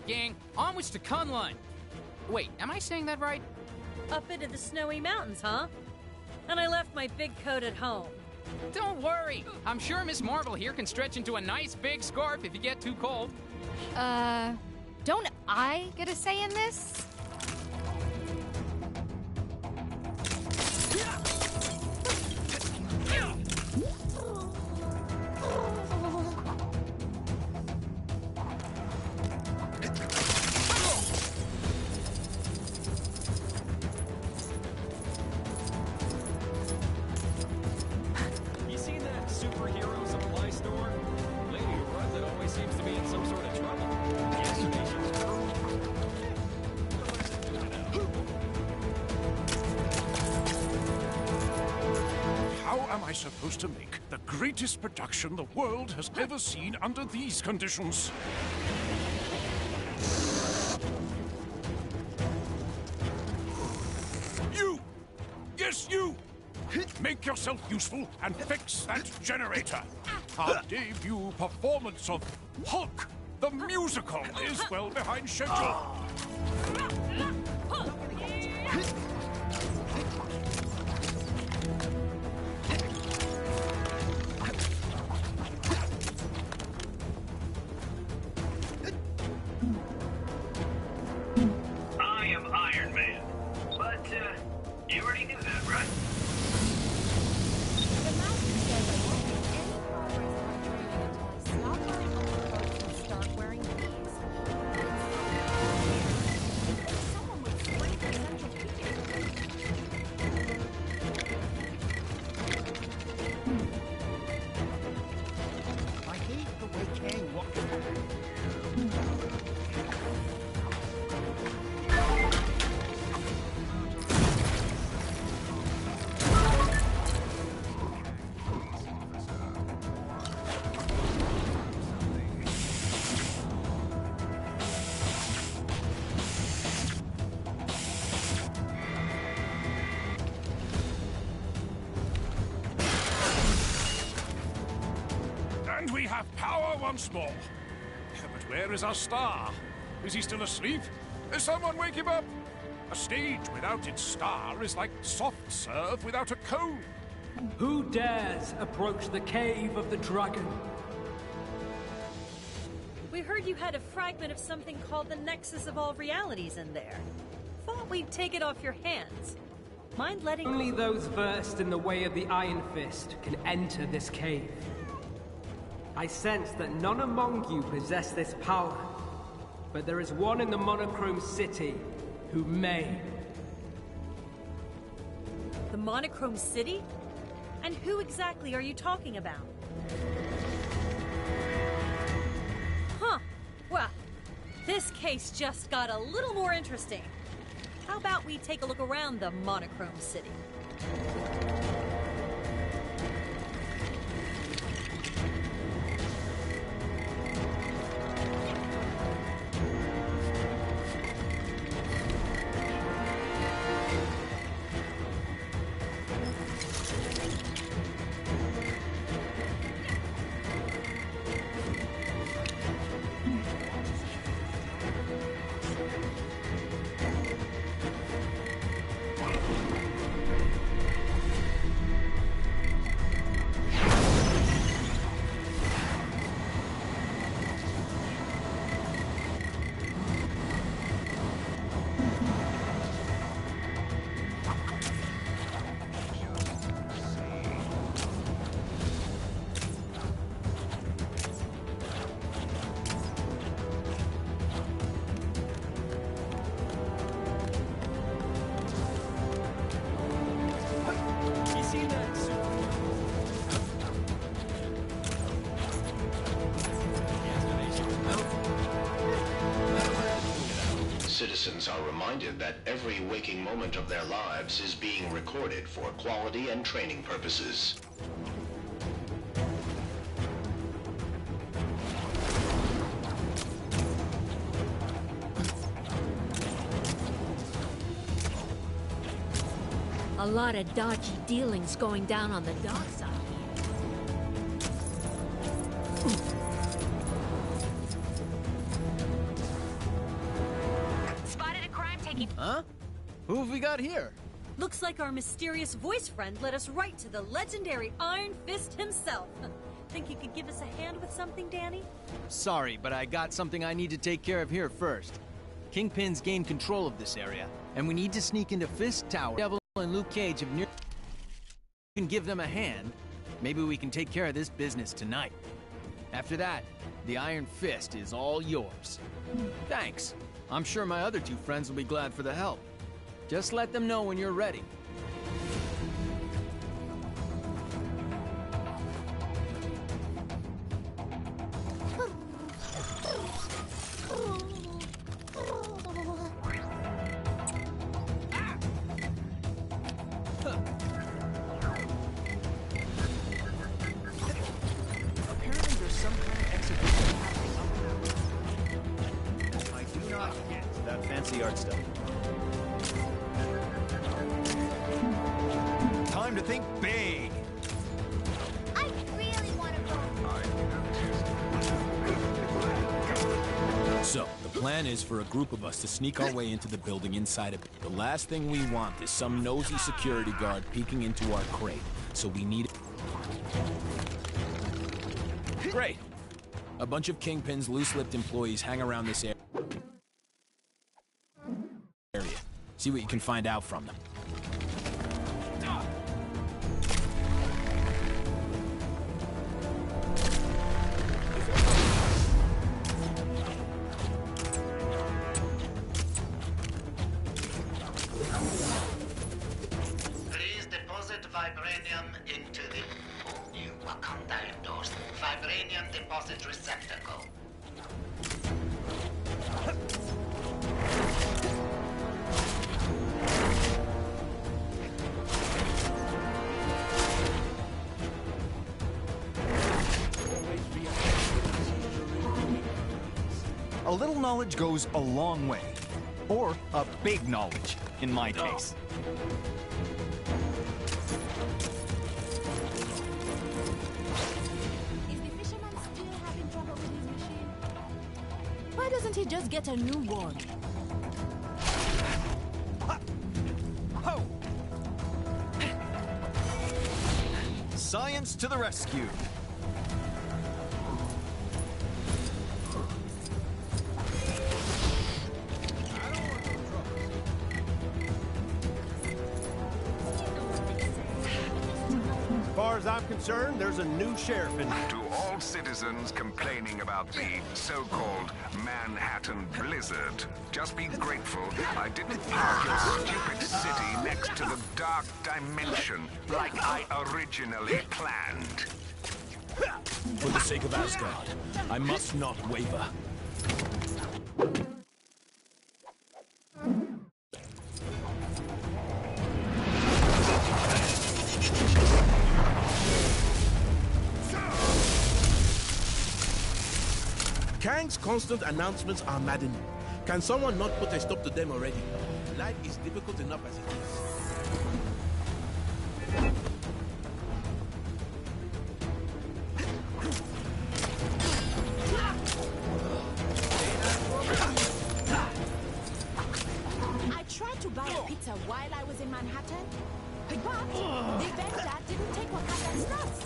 gang. Onwards to Kunlun. Wait, am I saying that right? Up into the snowy mountains, huh? And I left my big coat at home. Don't worry. I'm sure Miss Marvel here can stretch into a nice big scarf if you get too cold. Don't I get a say in this? You seen that superhero supply store? Lady who runs it always seems to be in some sort of trouble. Yesterday she was... How am I supposed to make the greatest production the world has ever seen under these conditions? You! Yes, you! Make yourself useful and fix that generator. Our debut performance of Hulk, the musical, is well behind schedule. I am Iron Man. But, you already knew that, right? The master said that won't make any progress on training until I stop running over clothes and start wearing these. Someone would spray the central heating. I hate the way Kang walks. And we have power once more. But where is our star? Is he still asleep? Someone wake him up! A stage without its star is like soft serve without a cone. Who dares approach the cave of the dragon? We heard you had a fragment of something called the Nexus of All Realities in there. Thought we'd take it off your hands. Mind letting... Only those versed in the way of the Iron Fist can enter this cave. I sense that none among you possess this power, but there is one in the Monochrome City who may. The Monochrome City? And who exactly are you talking about? Huh. Well, this case just got a little more interesting. How about we take a look around the Monochrome City? You seen that Citizens are reminded that every waking moment of their lives is being recorded for quality and training purposes. A lot of dodgy dealings going down on the dark side. Huh? Who have we got here? Looks like our mysterious voice friend led us right to the legendary Iron Fist himself. Think you could give us a hand with something, Danny? Sorry, but I got something I need to take care of here first. Kingpin's gained control of this area, and we need to sneak into Fist Tower. Devil and Luke Cage have near... can give them a hand. Maybe we can take care of this business tonight. After that, the Iron Fist is all yours. Thanks. I'm sure my other two friends will be glad for the help. Just let them know when you're ready. Art stuff. Time to think big. I really want to go. So, the plan is for a group of us to sneak our way into the building inside of it. The last thing we want is some nosy security guard peeking into our crate. So we need... Great. A bunch of Kingpin's loose-lipped employees hang around this area. See what you can find out from them. Please deposit vibranium into the new Wakanda endorsed vibranium deposit receptacle. A little knowledge goes a long way. Or a big knowledge, in my case. Is the fisherman still having trouble with his machine? Why doesn't he just get a new one? Science to the rescue. As far as I'm concerned, there's a new sheriff in... To all citizens complaining about the so-called Manhattan blizzard, just be grateful I didn't park your stupid city next to the dark dimension like I originally planned. For the sake of Asgard, I must not waver. Kang's constant announcements are maddening. Can someone not put a stop to them already? Life is difficult enough as it is. I tried to buy a pizza while I was in Manhattan, but the vendor didn't take Wakanda's stuff.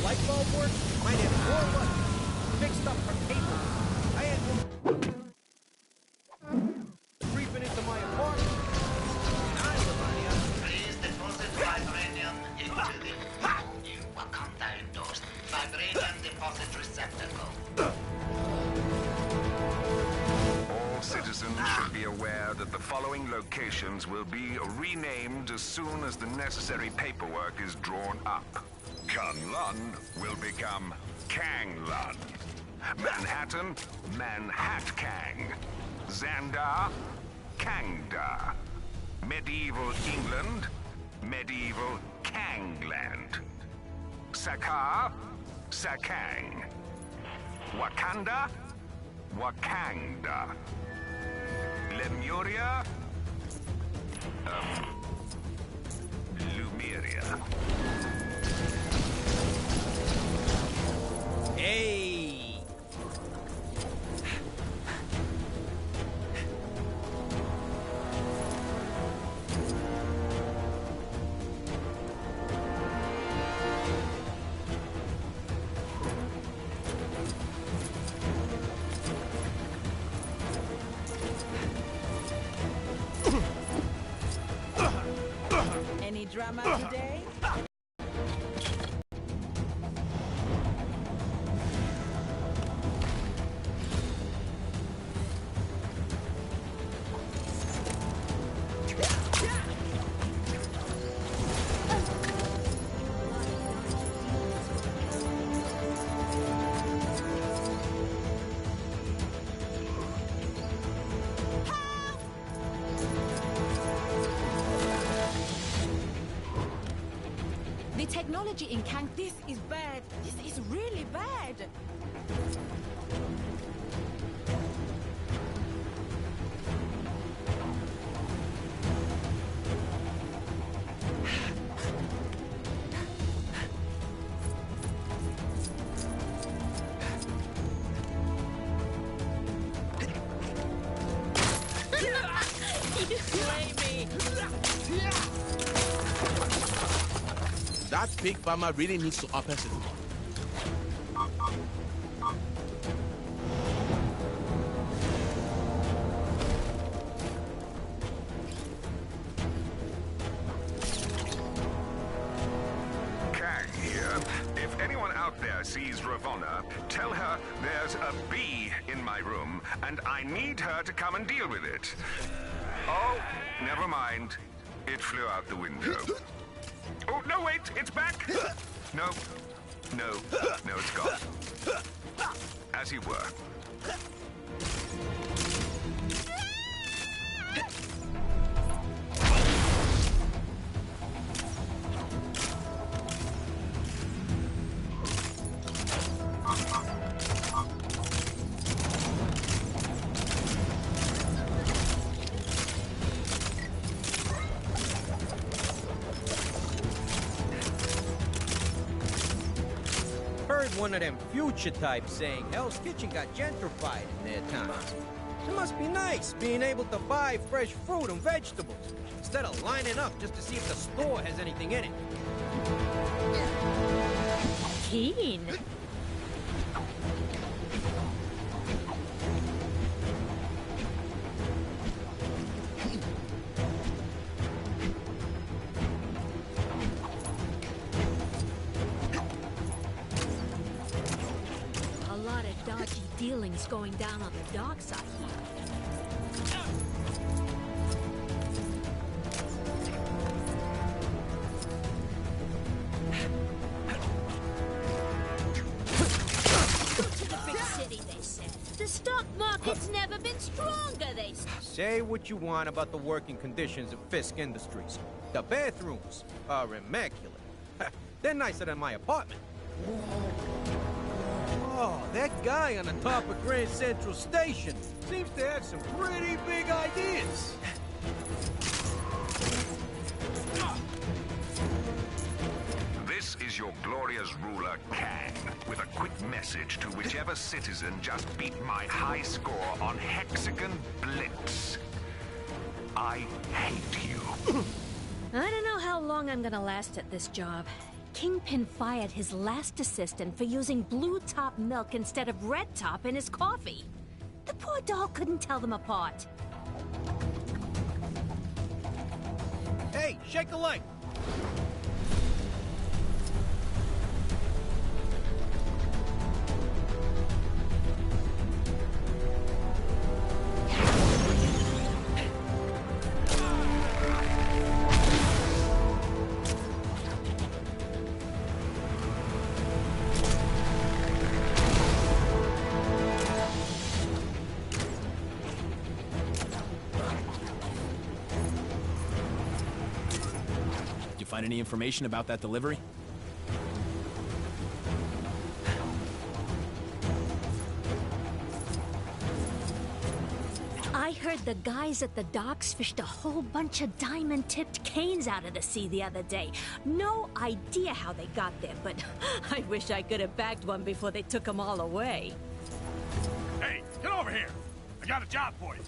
light bulb work, might have more luck. Fixed up her cable. I had creeping into my apartment. Please deposit vibranium into the new Wakanda endorsed vibranium deposit receptacle. All citizens should be aware that the following locations will be renamed as soon as the necessary paperwork is drawn up. Kunlun will become Kanglun. Manhattan, Manhatkang. Xandar, Kangda. Medieval England, Medieval Kangland. Sakar, Sakang. Wakanda, Wakanda. Lemuria, Lumeria. Hey! Any drama today? The technology in Kang, this is bad. This is really bad. Slay me. That pig farmer really needs to up his. Kang here. If anyone out there sees Ravonna, tell her there's a bee in my room, and I need her to come and deal with it. Oh, never mind. It flew out the window. Oh, no, wait, it's back. No, it's gone. As you were. One of them future types saying Hell's Kitchen got gentrified in their town. It must be nice being able to buy fresh fruit and vegetables instead of lining up just to see if the store has anything in it. Keen. Dealings going down on the dark side here. Go to the big city, they said. The stock market's never been stronger, they said. Say what you want about the working conditions of Fisk Industries. The bathrooms are immaculate. They're nicer than my apartment. Oh, that guy on the top of Grand Central Station seems to have some pretty big ideas. This is your glorious ruler, Kang, with a quick message to whichever citizen just beat my high score on Hexagon Blitz. I hate you. I don't know how long I'm gonna last at this job. Kingpin fired his last assistant for using blue top milk instead of red top in his coffee. The poor dog couldn't tell them apart. Hey, shake a leg. find any information about that delivery? I heard the guys at the docks fished a whole bunch of diamond-tipped canes out of the sea the other day. No idea how they got there, but I wish I could have bagged one before they took them all away. Hey, get over here! I got a job for you.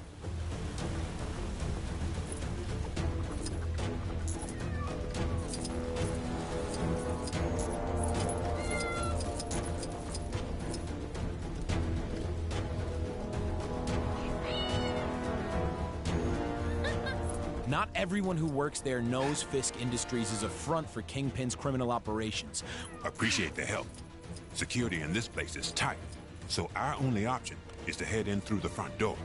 Not everyone who works there knows Fisk Industries is a front for Kingpin's criminal operations. Appreciate the help. Security in this place is tight, so our only option is to head in through the front door.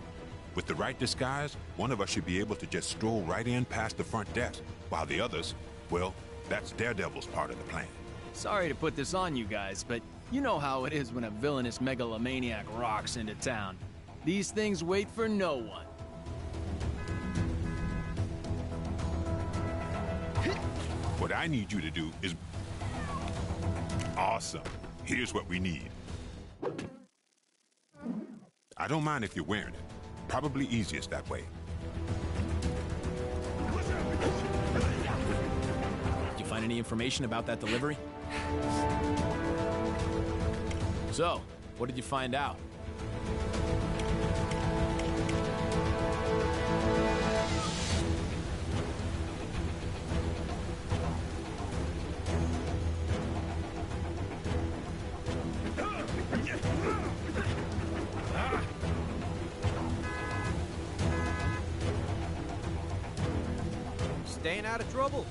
With the right disguise, one of us should be able to just stroll right in past the front desk, while the others, well, that's Daredevil's part of the plan. Sorry to put this on you guys, but you know how it is when a villainous megalomaniac rocks into town. These things wait for no one. What I need you to do is... Awesome. Here's what we need. I don't mind if you're wearing it. Probably easiest that way. Did you find any information about that delivery? So, what did you find out? Staying out of trouble.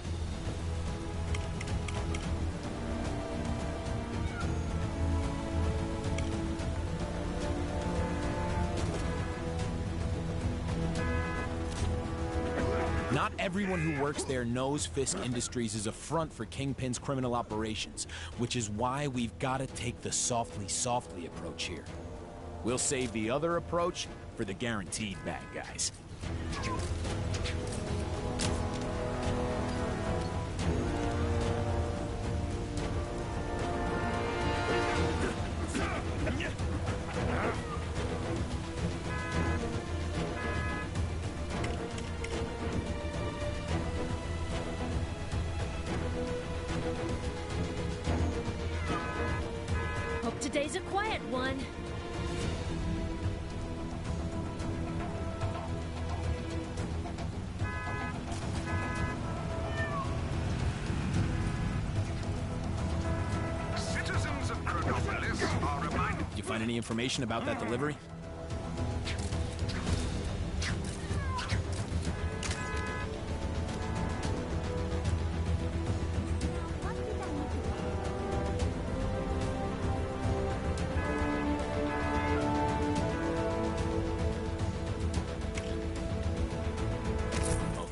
Not everyone who works there knows Fisk Industries is a front for Kingpin's criminal operations, which is why we've got to take the softly approach here. We'll save the other approach for the guaranteed bad guys. Hope today's a quiet one. Citizens of Chronopolis are reminded... Did you find any information about that delivery?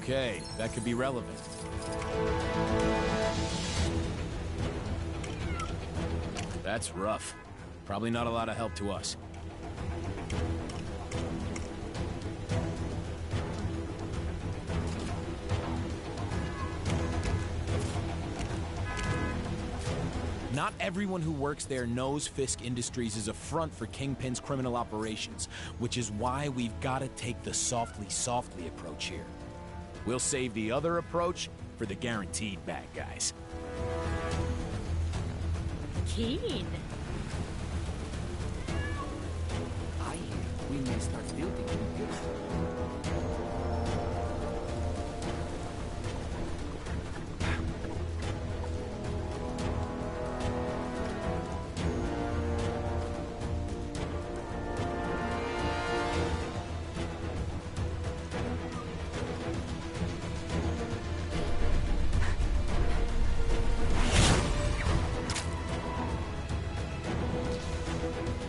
Okay, that could be relevant. That's rough. Probably not a lot of help to us. Not everyone who works there knows Fisk Industries is a front for Kingpin's criminal operations, which is why we've got to take the softly approach here. We'll save the other approach for the guaranteed bad guys. Keen. We may start building.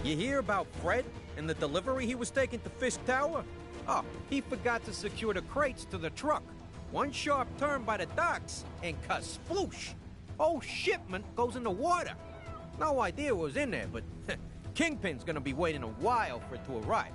You hear about Fred and the delivery he was taking to Fisk Tower? Oh, he forgot to secure the crates to the truck. One sharp turn by the docks, and kasploosh! Whole shipment goes in the water. No idea what was in there, but Kingpin's gonna be waiting a while for it to arrive.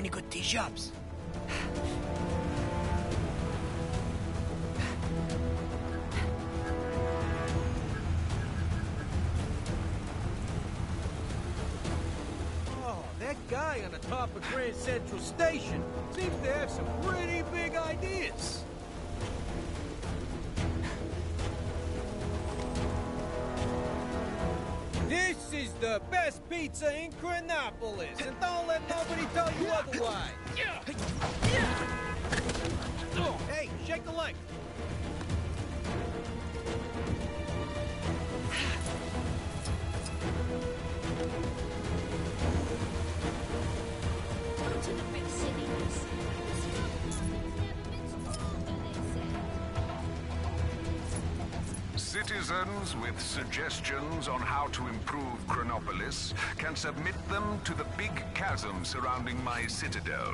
any good tea shops? Oh, that guy on the top of Grand Central Station seems to have some pretty big ideas. This is the best pizza in Chronopolis, and don't let nobody tell you otherwise. Hey, shake the leg. Go to the big cities. Citizens with suggestions on how to improve Chronopolis can submit them to the big chasm surrounding my citadel.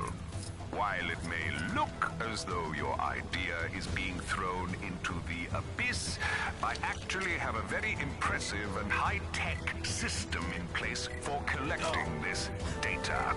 While it may look as though your idea is being thrown into the abyss, I actually have a very impressive and high-tech system in place for collecting this data.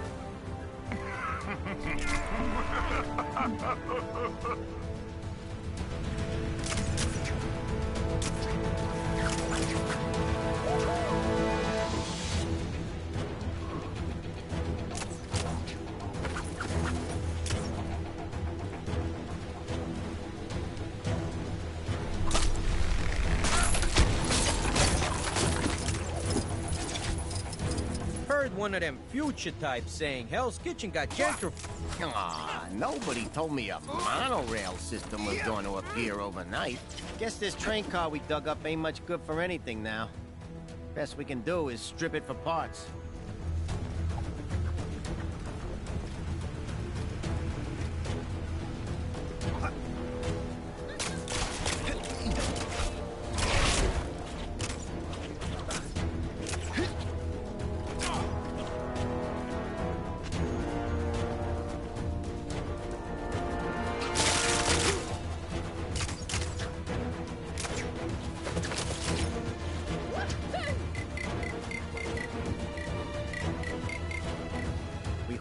Heard one of them future types saying Hell's Kitchen got gentrified. Aw, nobody told me a monorail system was going to appear overnight. Guess this train car we dug up ain't much good for anything now. Best we can do is strip it for parts.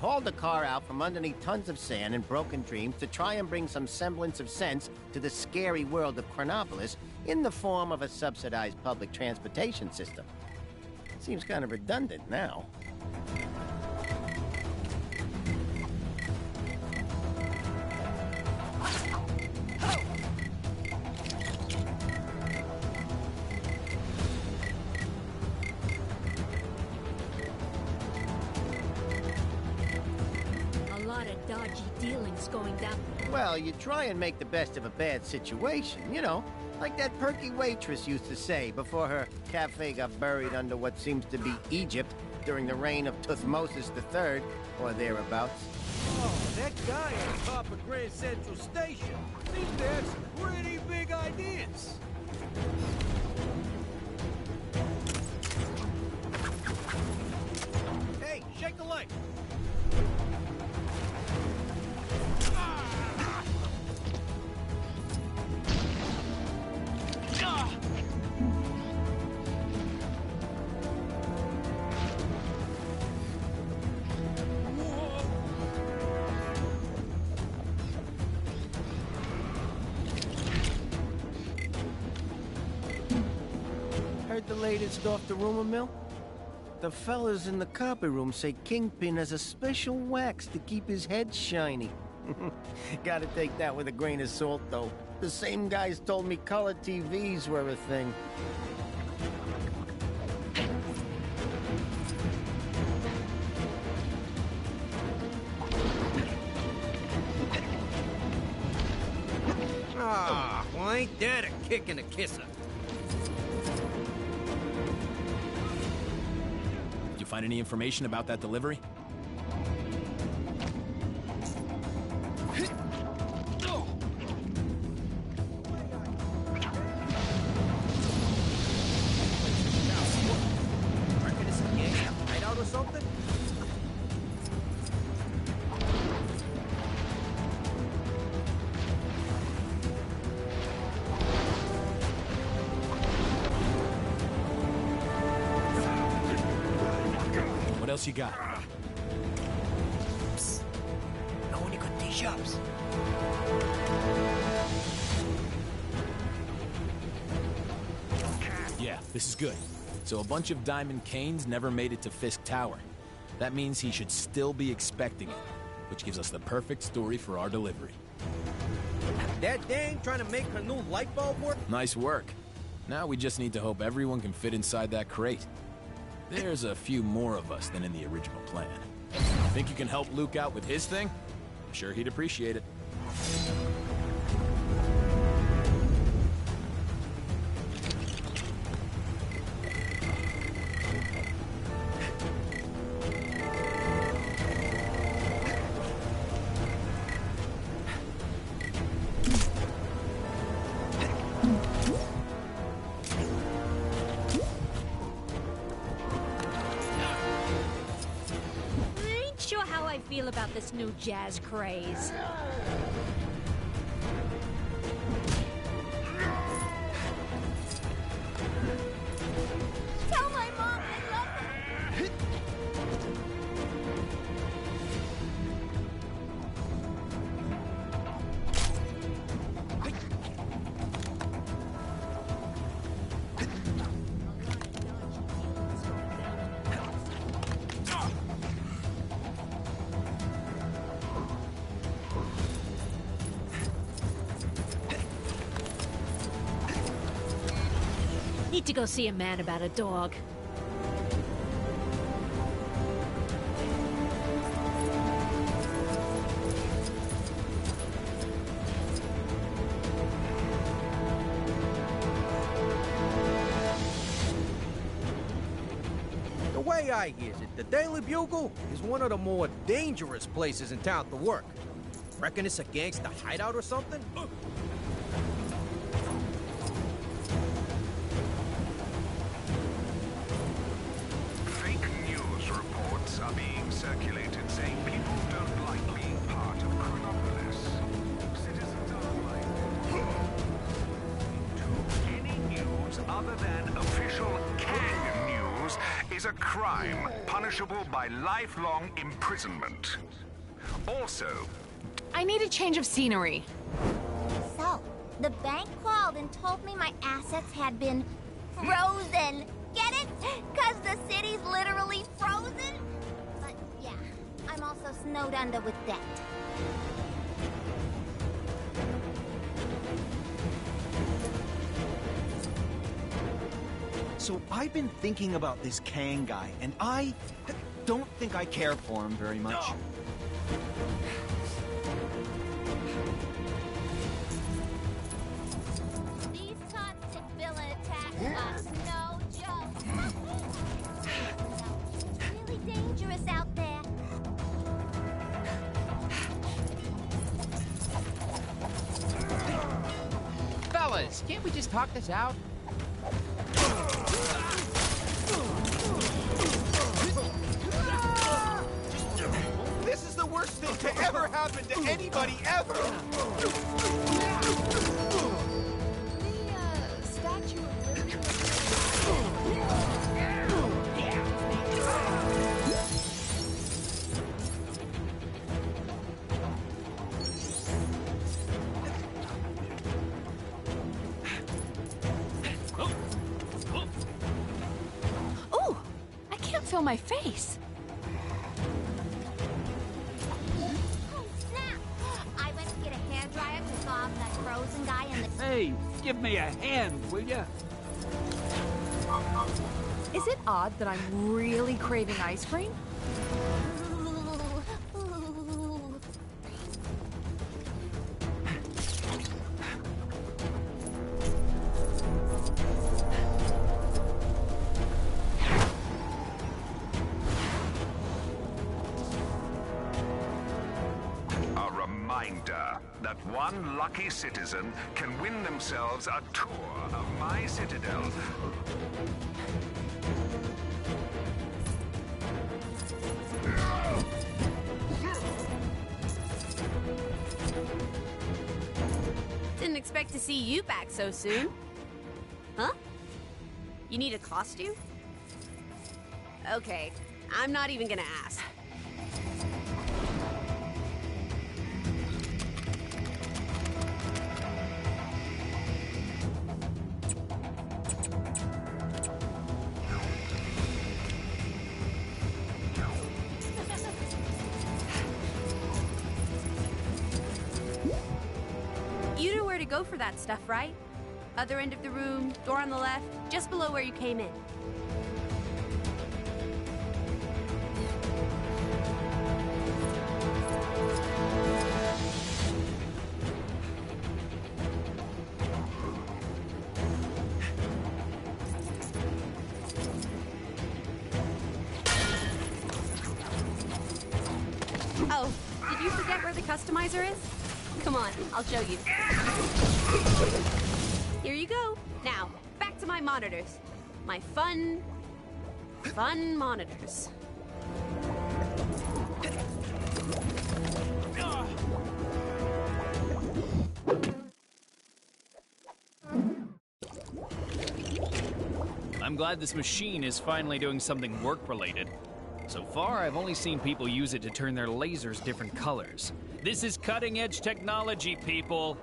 Hauled the car out from underneath tons of sand and broken dreams to try and bring some semblance of sense to the scary world of Chronopolis in the form of a subsidized public transportation system. Seems kind of redundant now. Going down. Well, you try and make the best of a bad situation, you know, like that perky waitress used to say before her cafe got buried under what seems to be Egypt during the reign of Tutmosis III, or thereabouts. Oh, that guy on top of Grand Central Station seems to have some pretty big ideas. Hey, shake the leg. Heard the latest off the rumor mill? The fellas in the copy room say Kingpin has a special wax to keep his head shiny. Gotta take that with a grain of salt, though. The same guys told me color TVs were a thing. Ah, well, ain't that a kick and a kisser? Did you find any information about that delivery? What else you got? Psst. Push-ups. Yeah, this is good. So a bunch of Diamond Canes never made it to Fisk Tower. That means he should still be expecting it, which gives us the perfect story for our delivery. That dame trying to make her new light bulb work? Nice work. Now we just need to hope everyone can fit inside that crate. There's a few more of us than in the original plan. Think you can help Luke out with his thing? I'm sure he'd appreciate it. Ain't sure how I feel about this new jazz craze. Tell my mom I love her. Need to go see a man about a dog. The way I hears it, the Daily Bugle is one of the more dangerous places in town to work. Reckon it's a gangster hideout or something? Fake news reports are being circulated saying people don't like being part of Chronopolis. Citizens are reminded to any news other than official Kang news is a crime punishable by lifelong imprisonment. Also, I need a change of scenery. So, the bank called and told me my assets had been frozen. Get it? Because the city's literally frozen? But yeah, I'm also snowed under with debt. So I've been thinking about this Kang guy, and I don't think I care for him very much. These toxic villain attacks are no joke. It's really dangerous out there. Fellas, can't we just talk this out? This is the worst thing to ever happen to anybody ever! The Statue of Liberty. Ooh, I can't feel my face. Oh, snap! I went to get a hairdryer to thaw off that frozen guy in the... Hey, give me a hand, will ya? Is it odd that I'm really craving ice cream? a reminder that one lucky citizen can win themselves a tour of my citadel. Didn't expect to see you back so soon. Huh? You need a costume? Okay, I'm not even gonna ask. to go for that stuff, right? Other end of the room, door on the left, just below where you came in. Oh, did you forget where the customizer is? Come on, I'll show you. Here you go. Now, back to my monitors. My fun monitors. I'm glad this machine is finally doing something work-related. So far, I've only seen people use it to turn their lasers different colors. This is cutting-edge technology, people!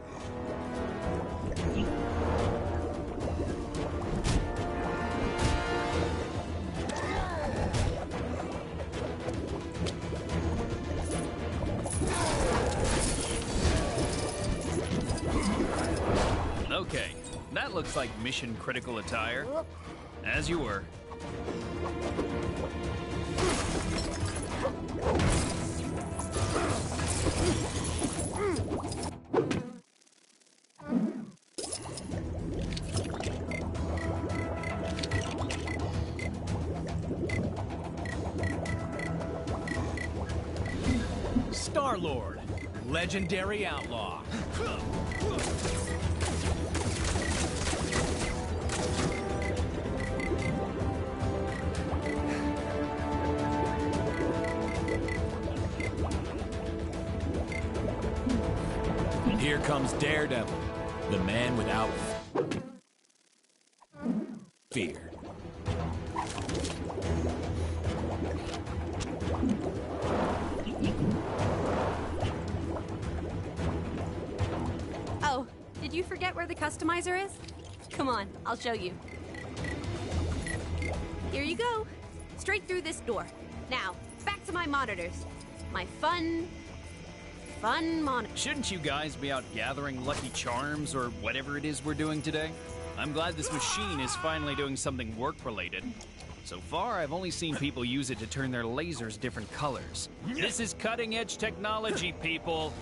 Okay, that looks like mission-critical attire. As you were. Star-Lord, legendary outlaw. Here comes Daredevil, the man without fear. Oh, did you forget where the customizer is? Come on, I'll show you. Here you go. Straight through this door. Now, back to my monitors. My fun monitor. Shouldn't you guys be out gathering Lucky Charms or whatever it is we're doing today? I'm glad this machine is finally doing something work-related. So far, I've only seen people use it to turn their lasers different colors. This is cutting-edge technology, people!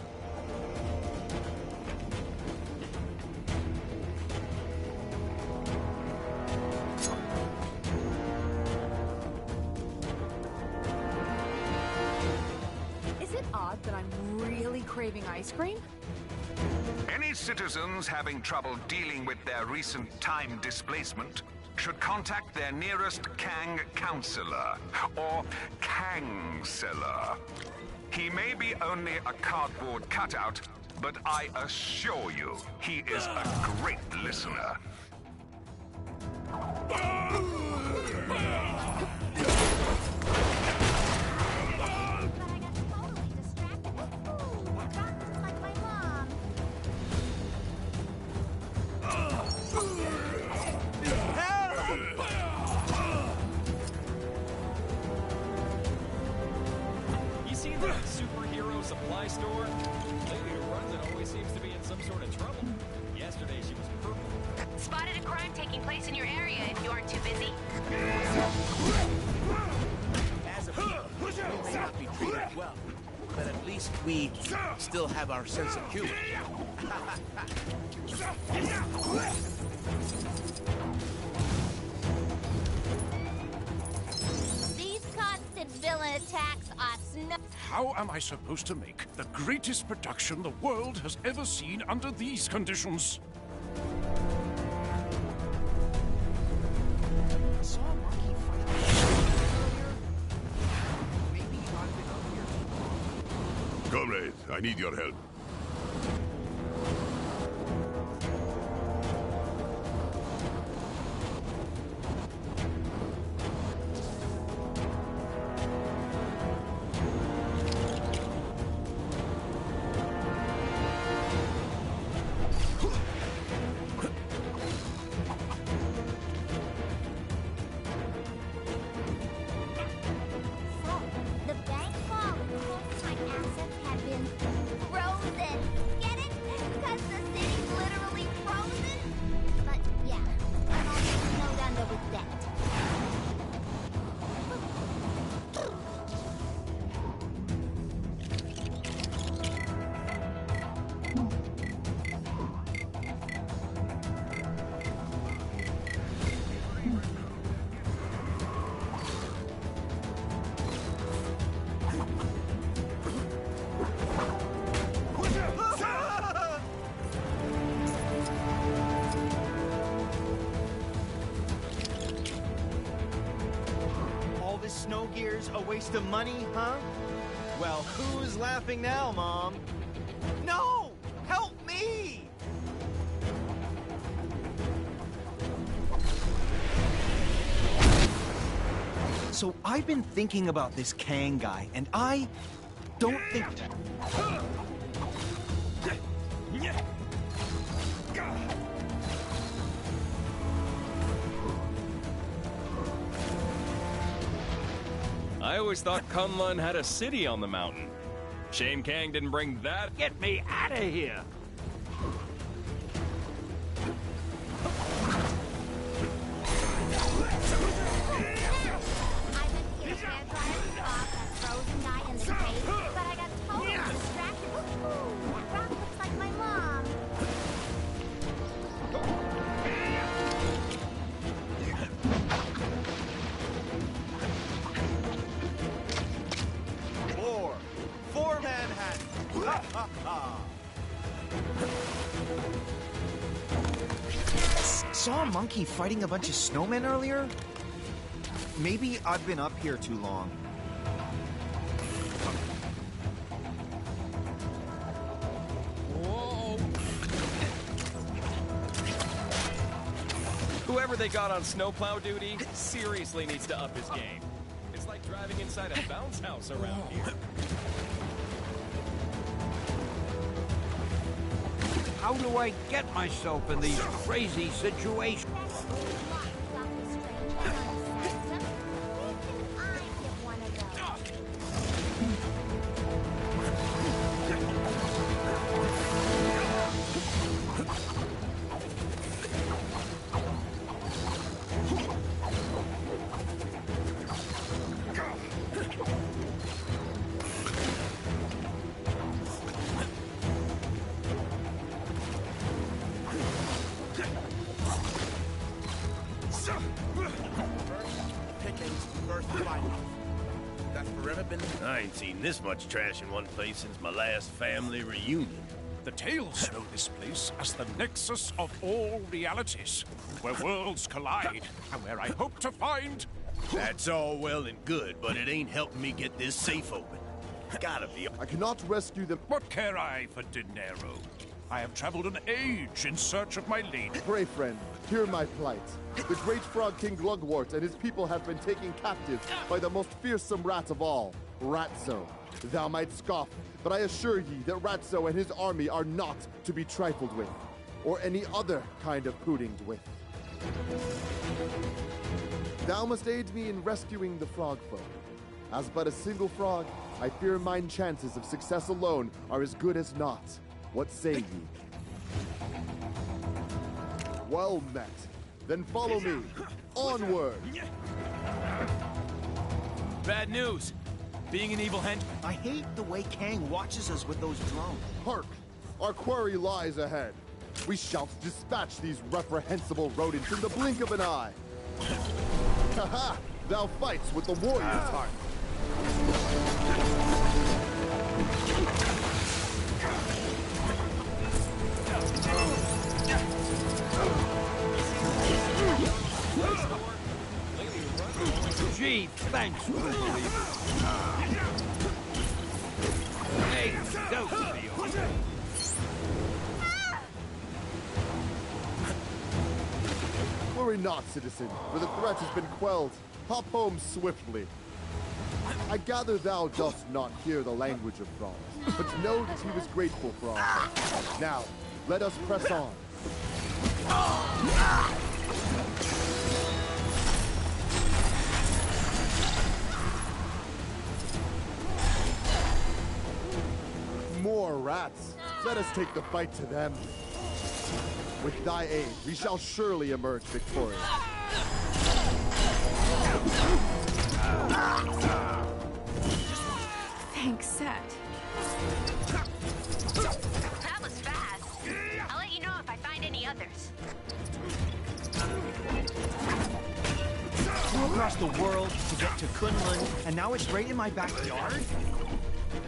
Is it odd that I'm really craving ice cream? Any citizens having trouble dealing with their recent time displacement should contact their nearest Kang counselor, or Kang-seller. He may be only a cardboard cutout, but I assure you, he is a great listener. You see that superhero supply store? Lady who runs it always seems to be in some sort of trouble. Yesterday she was purple. Spotted a crime taking place in your area if you aren't too busy. As a people, we may not be treated well, but at least we still have our sense of humor. These constant villain attacks are How am I supposed to make the greatest production the world has ever seen under these conditions? Comrades, I need your help. The bank vault told my assets had been frozen. snow gears a waste of money, huh? Well, who's laughing now, Mom? No! Help me! So I've been thinking about this Kang guy, and I don't think... I always thought Kunlun had a city on the mountain. Shame Kang didn't bring that. Get me out of here! Frozen guy in the cave, but I got totally distracted. Ooh, that rock looks like my mom. For Manhattan! Ha ha ha! Saw a monkey fighting a bunch of snowmen earlier? Maybe I've been up here too long. Whoa! Whoever they got on snowplow duty seriously needs to up his game. It's like driving inside a bounce house around here. How do I get myself in these crazy situations? I ain't seen this much trash in one place since my last family reunion. The tales know this place as the nexus of all realities, where worlds collide, and where I hope to find... That's all well and good, but it ain't helping me get this safe open. Gotta be... I cannot rescue them. What care I for dinero? I have traveled an age in search of my lady. Pray, friend, hear my plight. The great frog king Glugwort and his people have been taken captive by the most fearsome rat of all, Ratso. Thou might scoff, but I assure ye that Ratso and his army are not to be trifled with, or any other kind of puddinged with. Thou must aid me in rescuing the frog folk. As but a single frog, I fear mine chances of success alone are as good as naught. What say ye? Well met. Then follow me. Onward! Bad news. Being an evil hen, I hate the way Kang watches us with those drones. Hark! Our quarry lies ahead. We shall dispatch these reprehensible rodents in the blink of an eye. Ha-ha! Thou fights with the warrior's heart. Gee, thanks for the relief. Hey, don't be on. Worry not, citizen, for the threat has been quelled. Hop home swiftly. I gather thou dost not hear the language of frogs, but know that he was grateful for our help. Now, let us press on. More rats. Let us take the fight to them. With thy aid, we shall surely emerge victorious. Thanks, Seth. That was fast. I'll let you know if I find any others. Flew across the world to get to Kunlun, and now it's right in my backyard?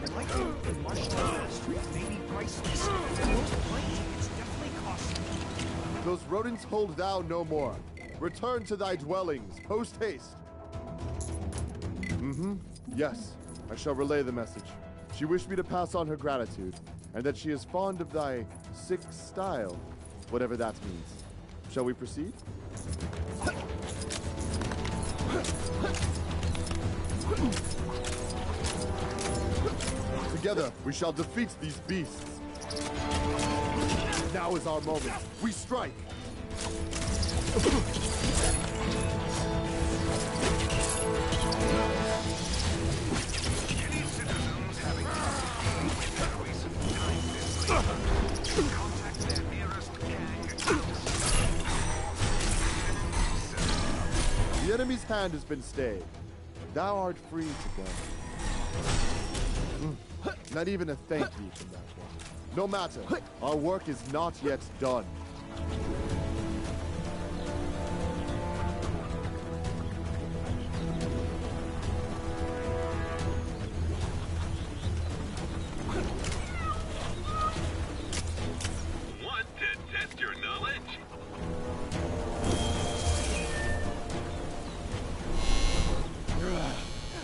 I'd like to the martial arts may be priceless. Most flight tickets definitely cost. Those rodents hold thou no more. Return to thy dwellings, post haste. Yes, I shall relay the message. She wished me to pass on her gratitude, and that she is fond of thy sick style, whatever that means. Shall we proceed? Together, we shall defeat these beasts. Now is our moment. We strike! Any citizens having with their recent kindness, contact their nearest gang. The enemy's hand has been stayed. Thou art free to go. Not even a thank you from that one. No matter, our work is not yet done. Want to test your knowledge?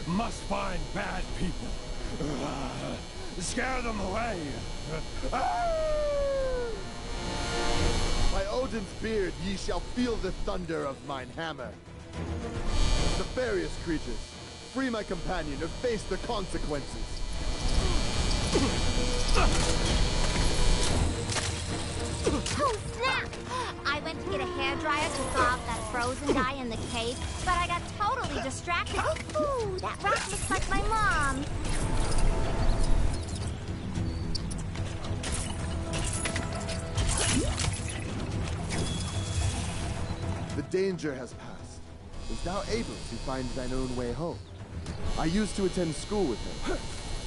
Must find bad people. Scare them away. By Odin's beard, ye shall feel the thunder of mine hammer. Nefarious creatures, free my companion or face the consequences. Oh, snap! I went to get a hairdryer to thaw out that frozen guy in the cave, but I got totally distracted. Ooh, that rock looks like my mom. The danger has passed. Is thou able to find thine own way home? I used to attend school with her,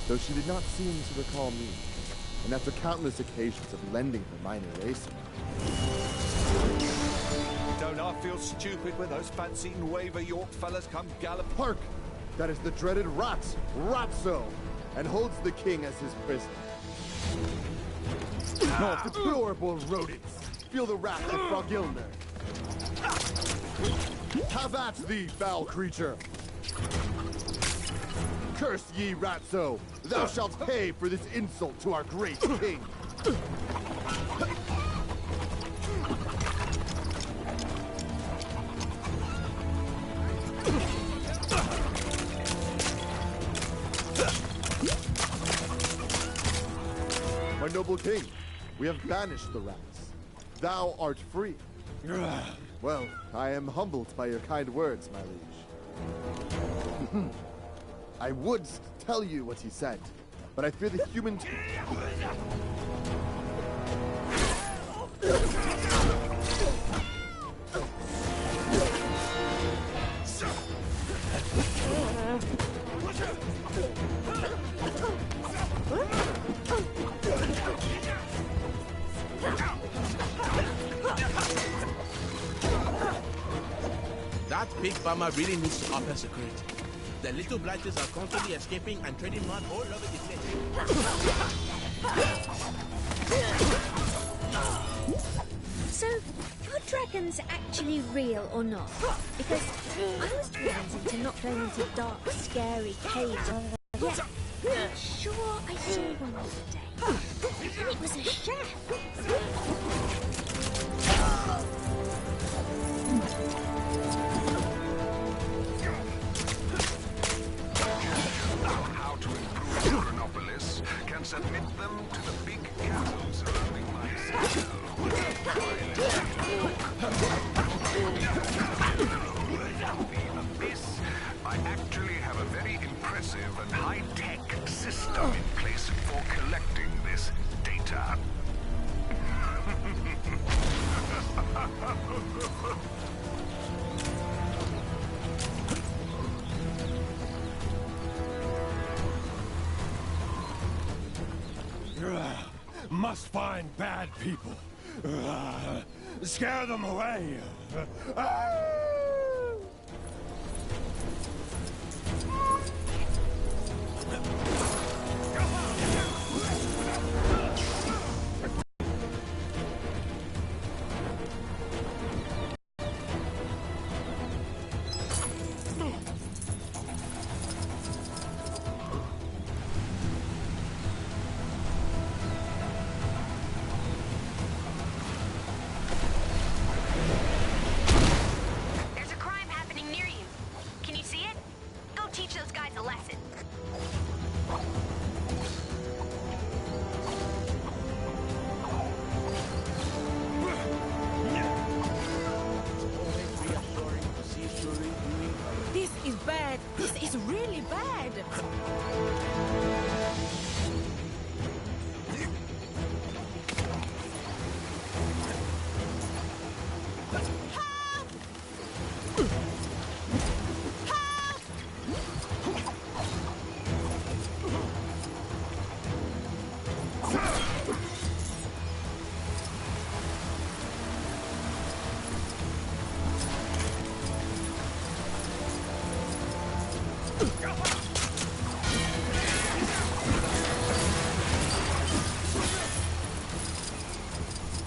though she did not seem to recall me. And after countless occasions of lending her mine eraser. Don't I feel stupid when those fancy Nueva York fellas come gallop? Hark! That is the dreaded Rat, Ratso, and holds the king as his prisoner. Oh, deplorable rodents! Feel the wrath of Frogilner. Have at thee, foul creature! Curse ye, Ratso! Thou shalt pay for this insult to our great king! My noble king, we have banished the rats. Thou art free. Well, I am humbled by your kind words, my liege. I would tell you what he said, but I fear the human... That big bummer really needs to up her security. The little blighters are constantly escaping and trading mud all over the place. So, are dragons actually real or not? Because I was realizing to not go into dark, scary caves. Yeah, I'm sure I saw one the other day. And it was a chef. How to improve Chronopolis can submit them to the big chasm surrounding my citadel. The abyss, I actually have a very impressive and high-tech system in place for collecting this data. Must find bad people. Scare them away.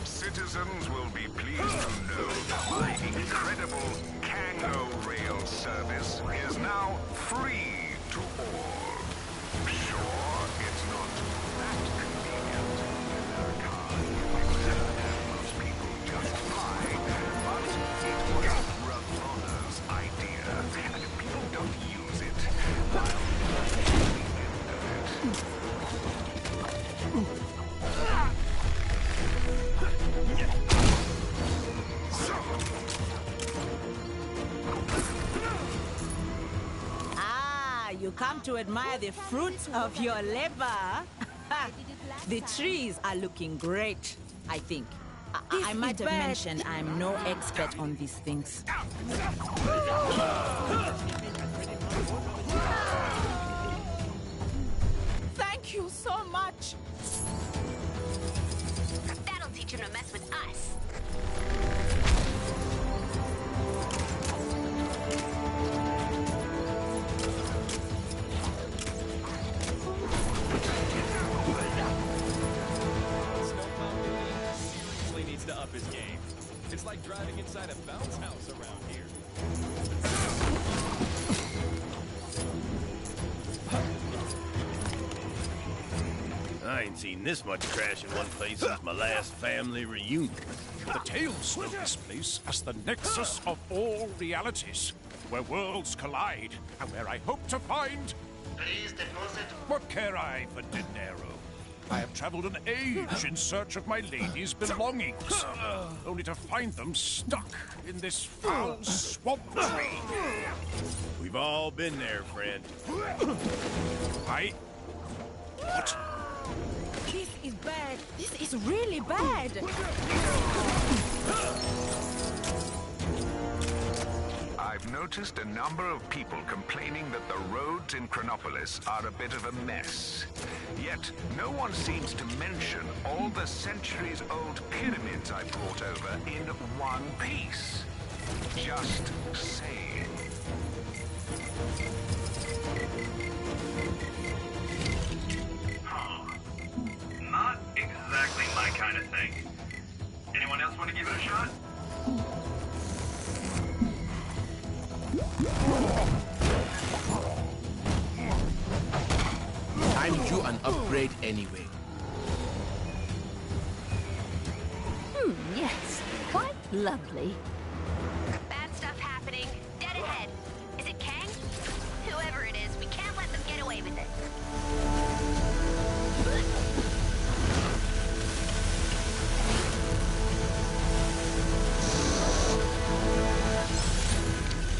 Citizens will be pleased to know that my incredible Kango Rail service is now free to all. Sure, it's not that convenient with our car and most people just fly, but it was Ravona's idea, and if people don't use it, I'll be the end of it. You come to admire the fruits of your labor. The trees are looking great, I think. I might have mentioned I'm no expert on these things. Thank you so much. That'll teach him to mess with us. To up his game. It's like driving inside a bounce house around here. I ain't seen this much trash in one place since my last family reunion. The tales know this place as the nexus of all realities, where worlds collide, and where I hope to find... Please deposit. What care I for dinero? I have traveled an age in search of my lady's belongings, only to find them stuck in this foul swamp tree. We've all been there, friend. What? This is bad. This is really bad. I've noticed a number of people complaining that the roads in Chronopolis are a bit of a mess. Yet, no one seems to mention all the centuries-old pyramids I brought over in one piece. Just saying. Not exactly my kind of thing. Anyone else want to give it a shot? I'm due an upgrade anyway. Yes. Quite lovely. Bad stuff happening. Dead ahead. Is it Kang? Whoever it is, we can't let them get away with it.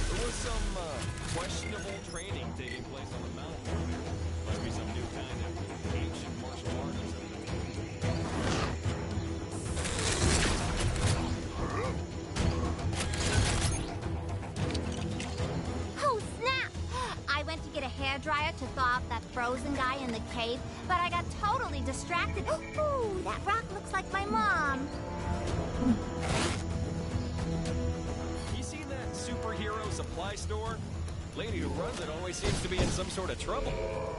There was some questionable training taking place on the mountain. Must be some new kind of ancient martial art or something. Oh, snap! I went to get a hairdryer to thaw out that frozen guy in the cave, but I got totally distracted. Ooh, that rock looks like my mom. You seen that superhero supply store? Lady who runs it always seems to be in some sort of trouble.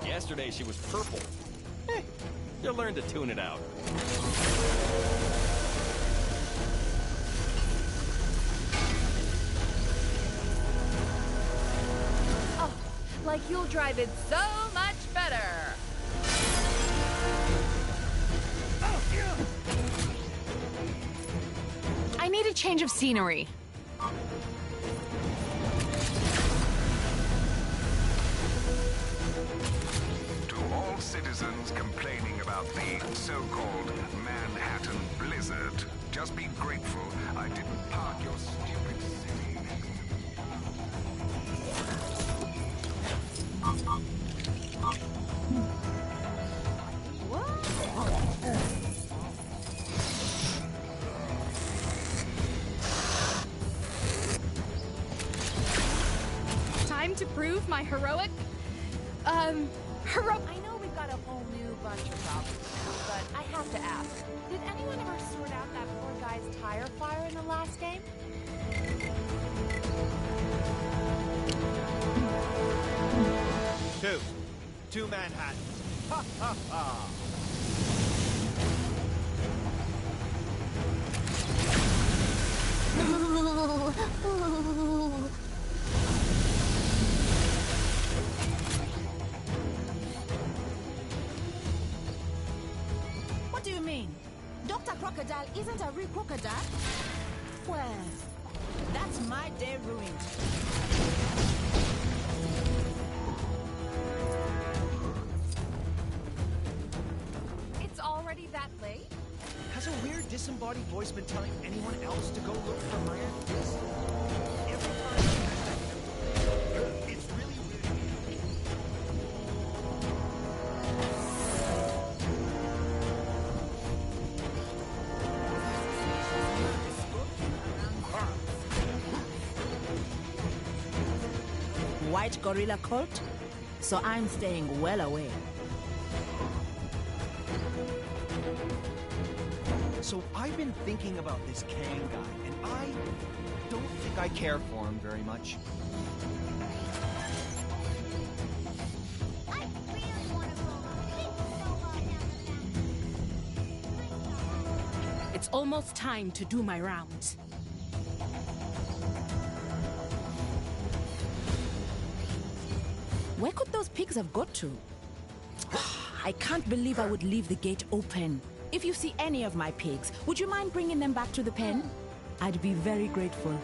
Yesterday she was purple. You'll learn to tune it out. Oh, like you'll drive it so much better. I need a change of scenery. To all citizens complaining about the so-called Manhattan blizzard, just be grateful I didn't park your stupid city next to... time to prove my heroic... I know we've got a whole new bunch of problems now, but I have to ask. Did anyone ever sort out that poor guy's tire fire in the last game? Two Manhattans. Ha ha ha! What do you mean? Dr. Crocodile isn't a real crocodile? Well, that's my day ruined. It's already that late? Has a weird disembodied voice been telling anyone else to go look for Maya? Every time she has that mental it's really weird. White gorilla cult? So I'm staying well away. So I've been thinking about this Kang guy, and I don't think I care for him very much. It's almost time to do my rounds. Where could those pigs have got to? I can't believe I would leave the gate open. If you see any of my pigs, would you mind bringing them back to the pen? I'd be very grateful.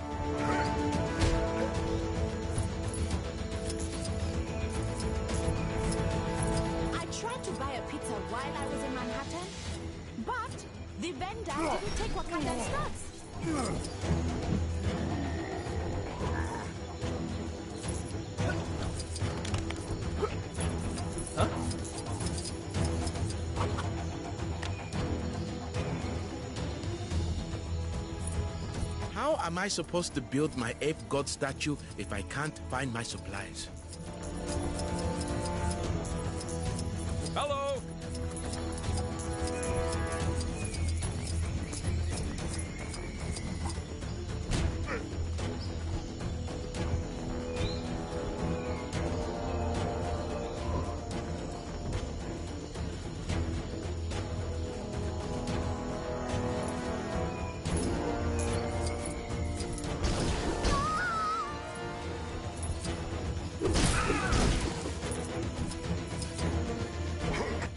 I tried to buy a pizza while I was in Manhattan, but the vendor didn't take what kind of stuff. How am I supposed to build my ape god statue if I can't find my supplies? Hello!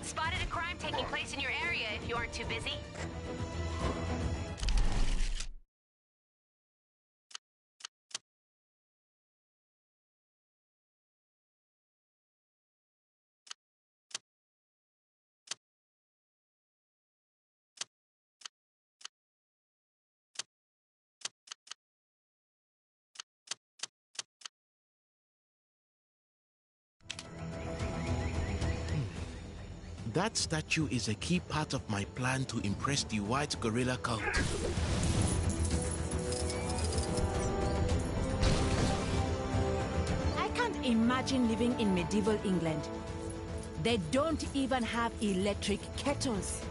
Spotted a crime taking place in your area if you aren't too busy. That statue is a key part of my plan to impress the white gorilla cult. I can't imagine living in medieval England. They don't even have electric kettles.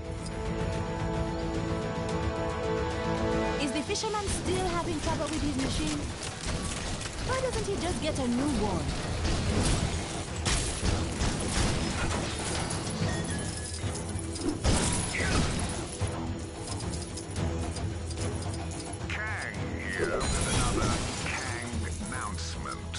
Is the fisherman still having trouble with his machine? Why doesn't he just get a new one? Kang here with another Kang announcement.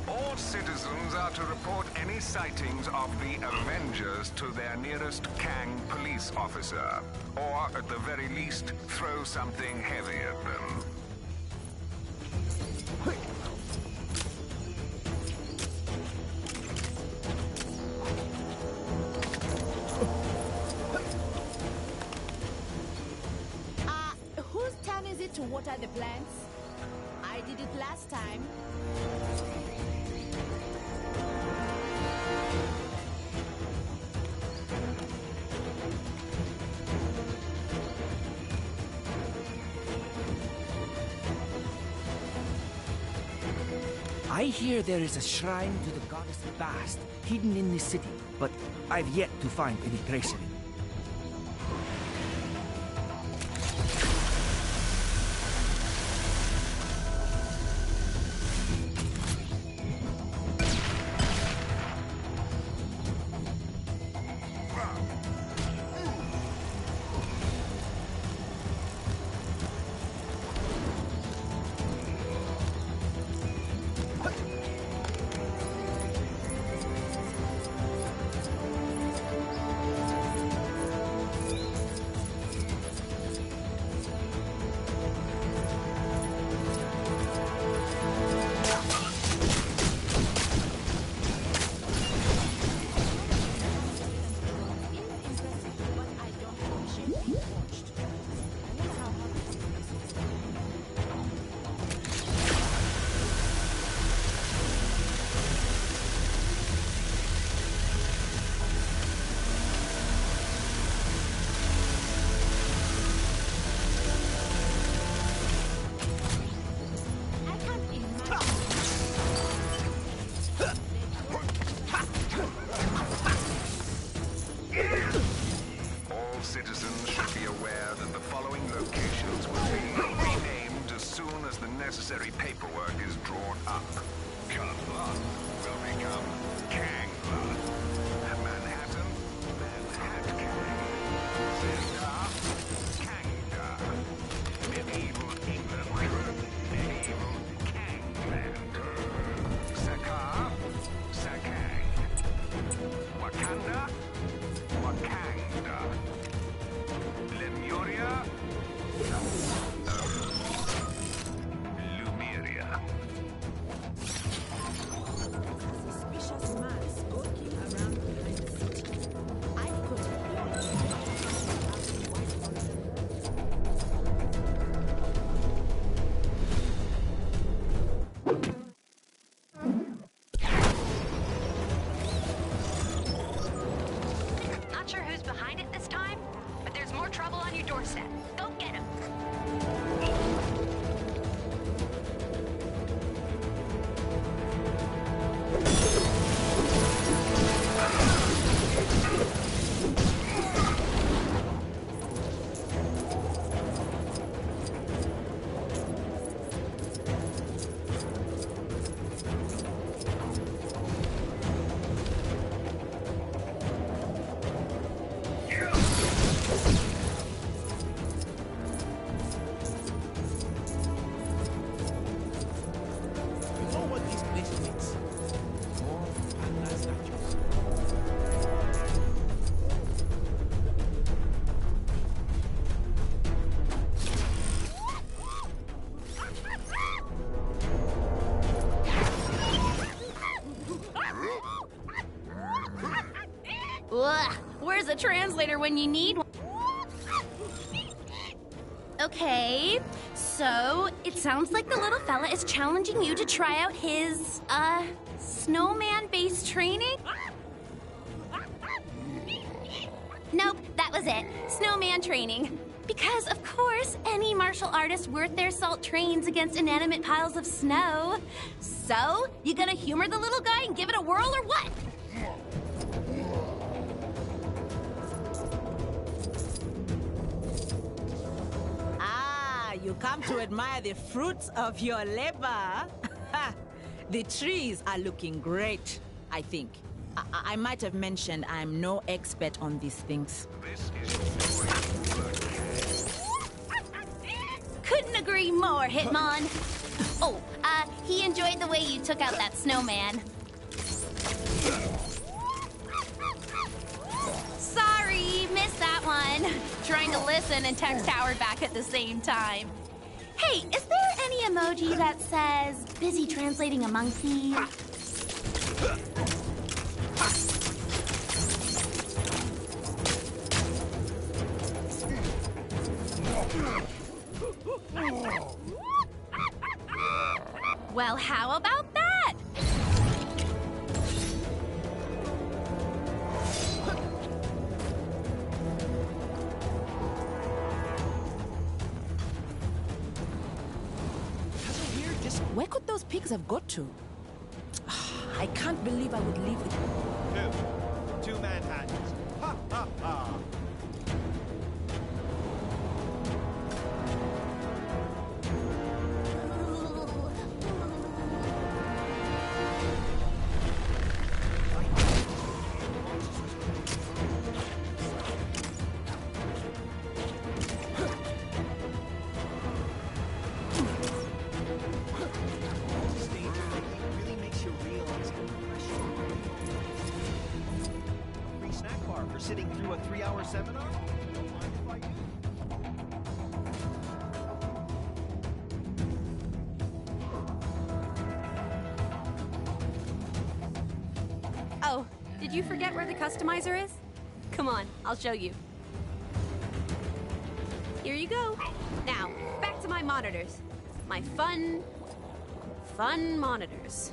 All citizens are to report any sightings of the Avengers to their nearest Kang police officer, or at the very least, throw something heavy at them. Whose turn is it to water the plants? I did it last time. I hear there is a shrine to the goddess Bast hidden in the city, but I've yet to find any trace of it. necessary paperwork is drawn up. Kangla will become Kangla. Manhattan, Manhattan. Zenda, Kanga. Medieval England, medieval Kangland. Saka, Sakang. Wakanda, Wakanda. Lemuria, Lumeria. Suspicious man skulking around behind the city. I could Not sure who's behind it this time, but there's more trouble on your doorstep. Go get him. You know what this place needs? More panda statues. Ugh, where's a translator when you need one? Okay, so it sounds like the little fella is challenging you to try out his, snowman-based training? Nope, that was it. Snowman training. Because, of course, any martial artist worth their salt trains against inanimate piles of snow. So, you gonna humor the little guy and give it a whirl or what? Ah, you come to admire the fruits of your labor. The trees are looking great, I think. I might have mentioned I'm no expert on these things. Couldn't agree more, Hitmon. Oh, he enjoyed the way you took out that snowman. Sorry, missed that one. Trying to listen and text Howard back at the same time. Hey, is there any emoji that says busy translating a monkey? Well, how about that? Where could those pigs have got to? I can't believe I would live with Two Manhattans. Ha ha ha! Sitting through a 3-hour seminar? Don't mind if I do. Oh, did you forget where the customizer is? Come on, I'll show you. Here you go. Now, back to my monitors. My fun monitors.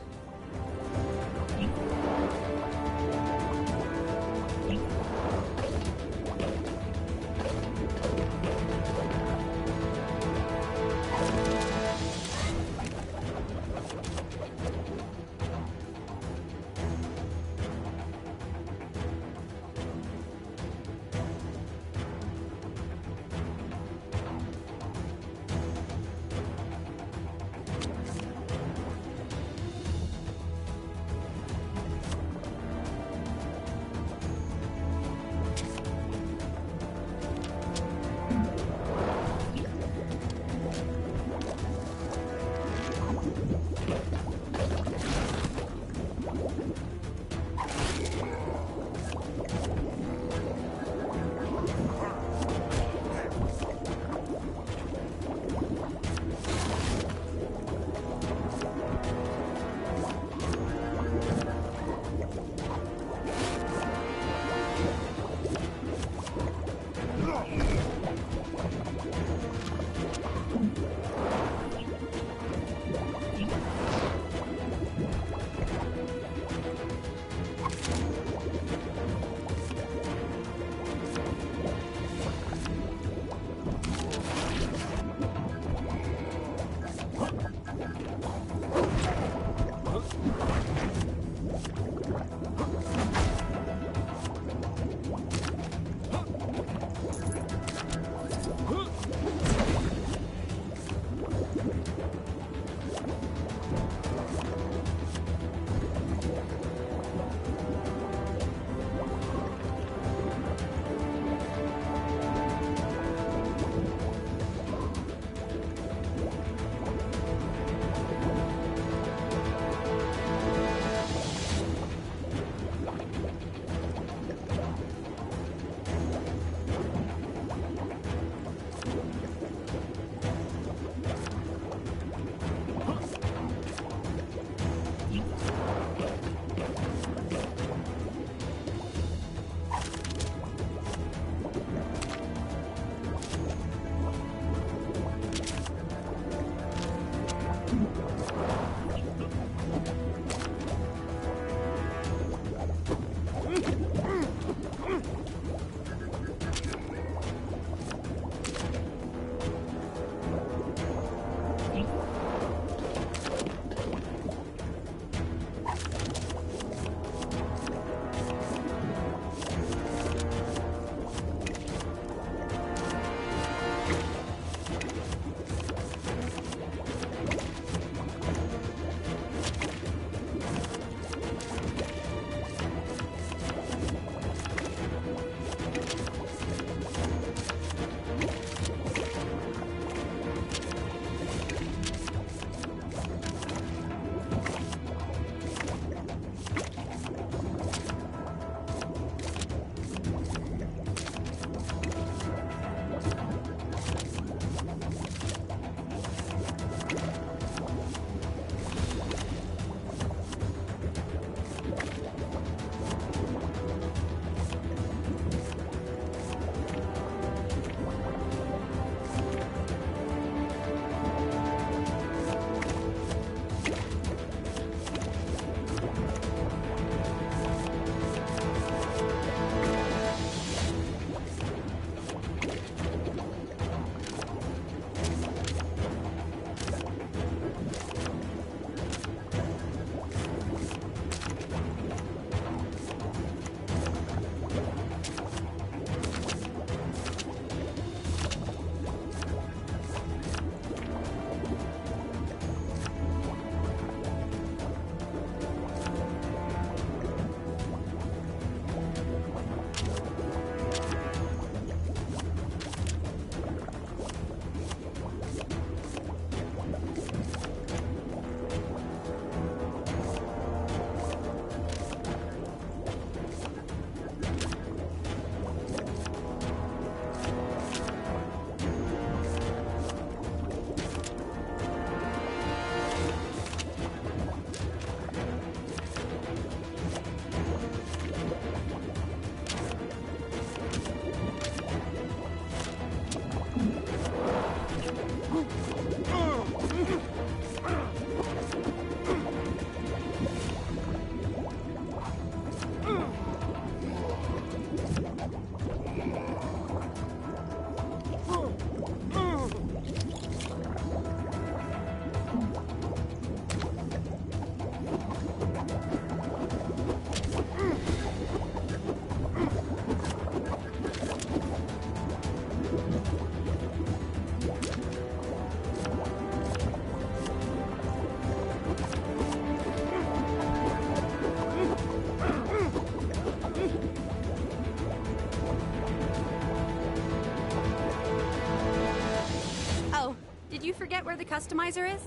where the customizer is?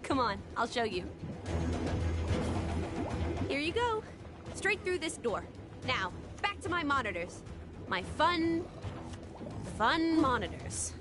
Come on, I'll show you. Here you go. Straight through this door. Now, back to my monitors. My fun monitors.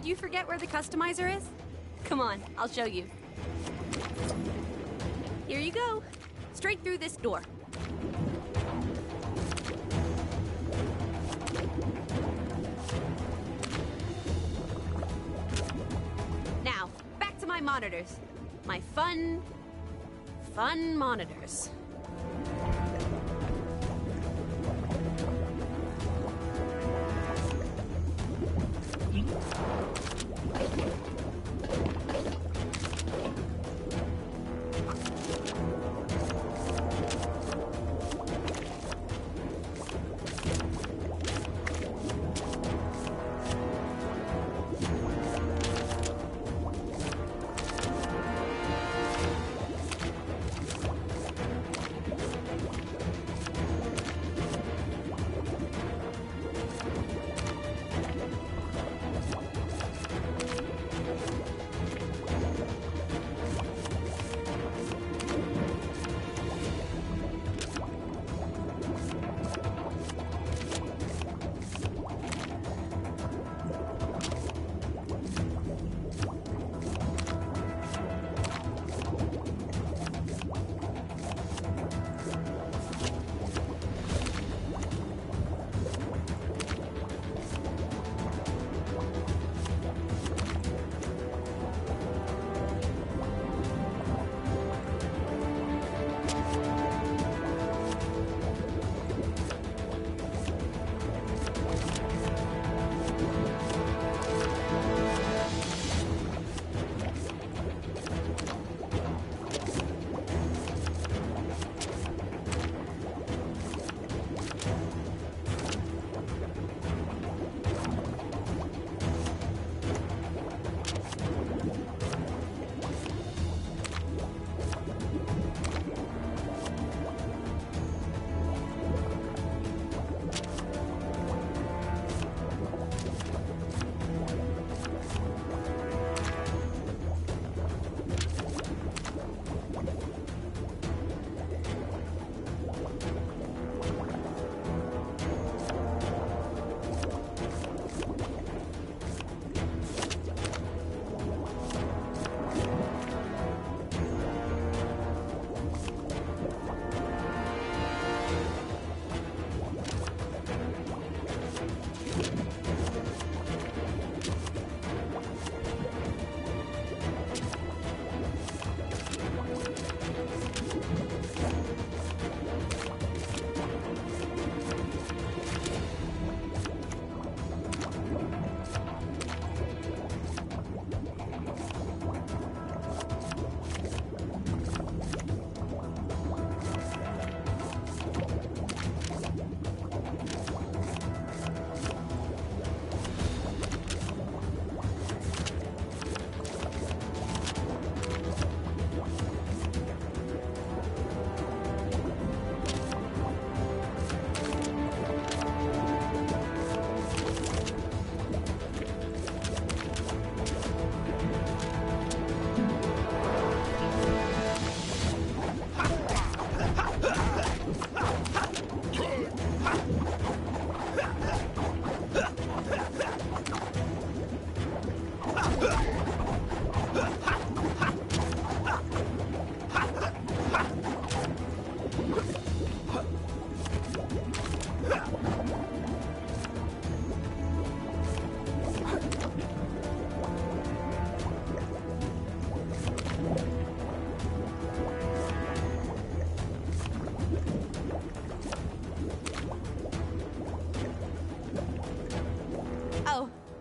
did you forget where the customizer is? Come on, I'll show you. Here you go. Straight through this door. Now, back to my monitors. My fun monitors.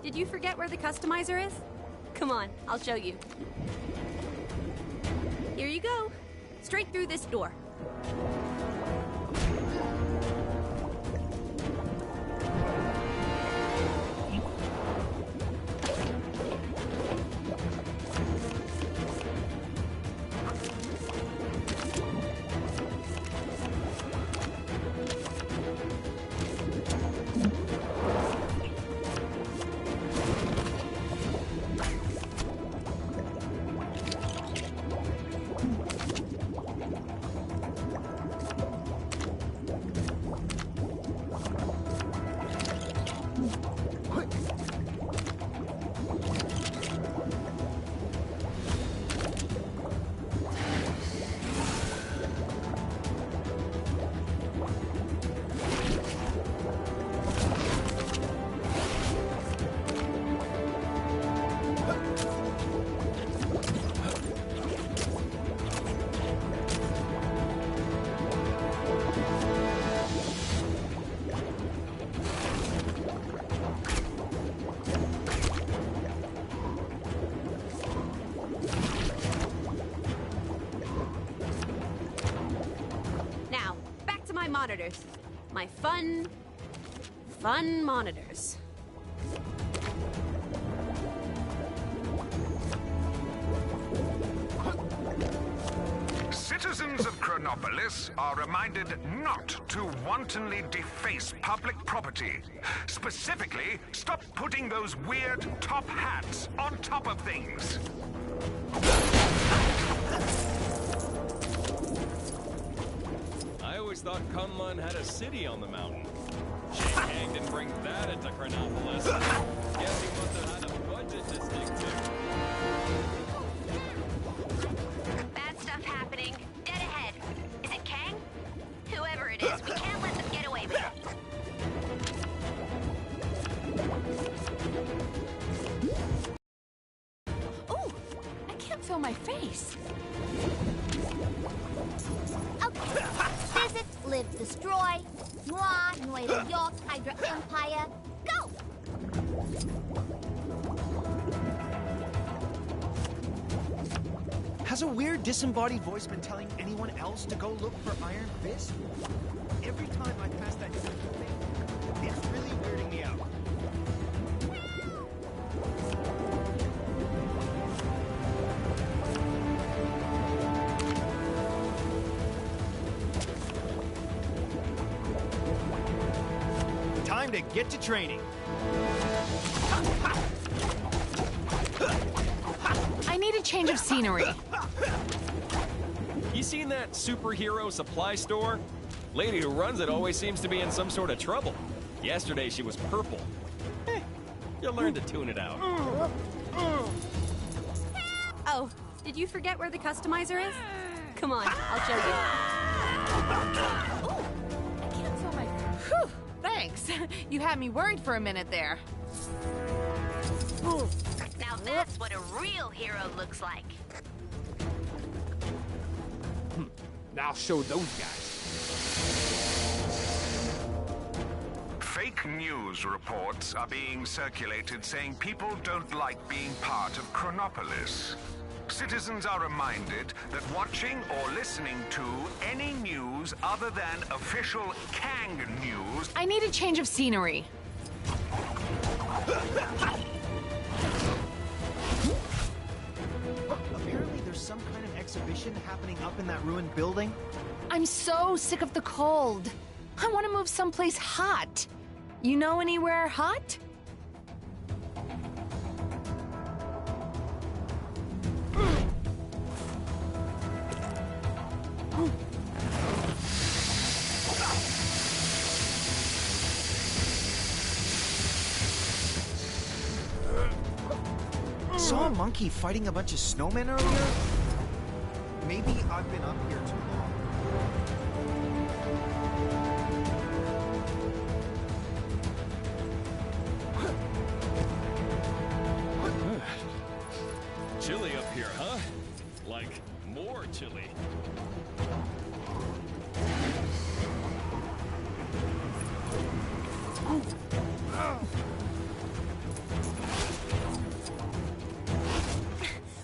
Did you forget where the customizer is? Come on, I'll show you. Here you go. Straight through this door. monitors. My fun monitors. Citizens of Chronopolis are reminded not to wantonly deface public property. Specifically, stop putting those weird top hats on top of things. I always thought Kunlun had a city on the mountain. Shane Kang didn't bring that into Chronopolis. Guess he must have had a budget to stick to. Bad stuff happening. Dead ahead. Is it Kang? Whoever it is, we can't let them get away with it. Ooh, I can't feel my face. Okay. Visit, live, destroy. Moi, Nueva York, Hydra Empire. Go! Has a weird disembodied voice been telling anyone else to go look for Iron Fist? Every time I pass that thing, it's really weirding me out. Time to get to training. I need a change of scenery. You seen that superhero supply store? Lady who runs it always seems to be in some sort of trouble. Yesterday she was purple. You'll learn to tune it out. Oh, did you forget where the customizer is? Come on, I'll show you. Ooh, I can't feel my... Whew, thanks. You had me worried for a minute there. Now that's what a real hero looks like. Now show those guys. Fake news reports are being circulated saying people don't like being part of Chronopolis. Citizens are reminded that watching or listening to any news other than official Kang news... I need a change of scenery. Apparently there's some kind of exhibition happening up in that ruined building. I'm so sick of the cold. I want to move someplace hot. You know anywhere hot? Saw a monkey fighting a bunch of snowmen earlier? Maybe I've been up here too long. Chilly up here, huh? Like, more chilly.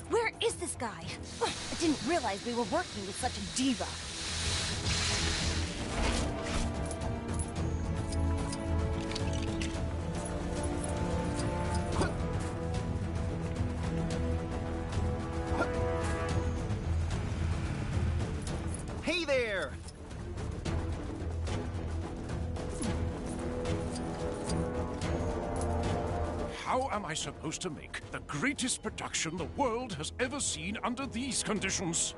Where is this guy? I didn't realize we were working with such a diva. Hey there! How am I supposed to make the greatest production the world has ever seen under these conditions?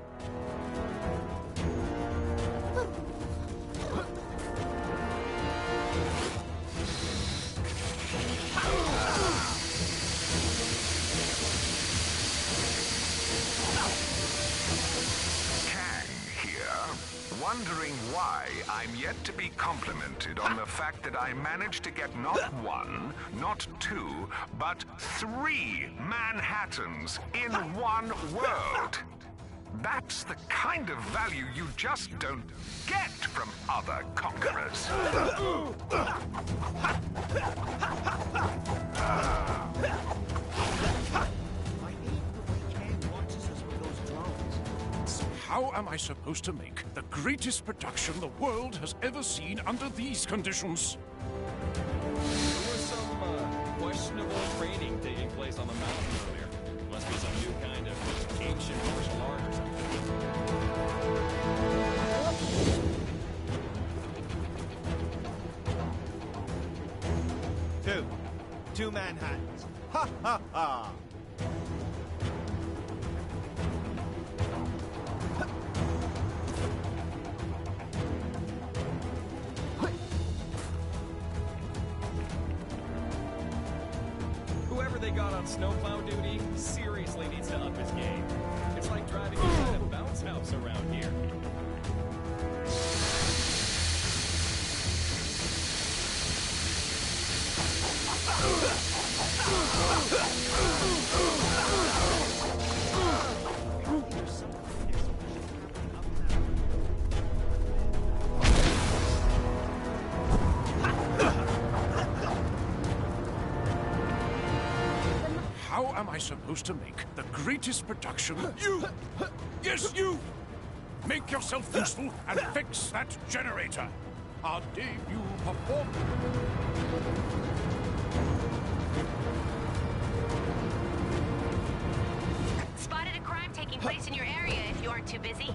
Wondering why I'm yet to be complimented on the fact that I managed to get not one, not two, but 3 Manhattans in one world. That's the kind of value you just don't get from other conquerors. How am I supposed to make the greatest production the world has ever seen under these conditions. There was some questionable training taking place on the mountain earlier. Must be some new kind of ancient martial art or something. Two Manhattans. Ha ha ha! Whoever they got on snowplow duty seriously needs to up his game. It's like driving inside a bounce house around here. How am I supposed to make the greatest production? You! Yes, you! Make yourself useful and fix that generator. Our debut performance. Spotted a crime taking place in your area if you aren't too busy.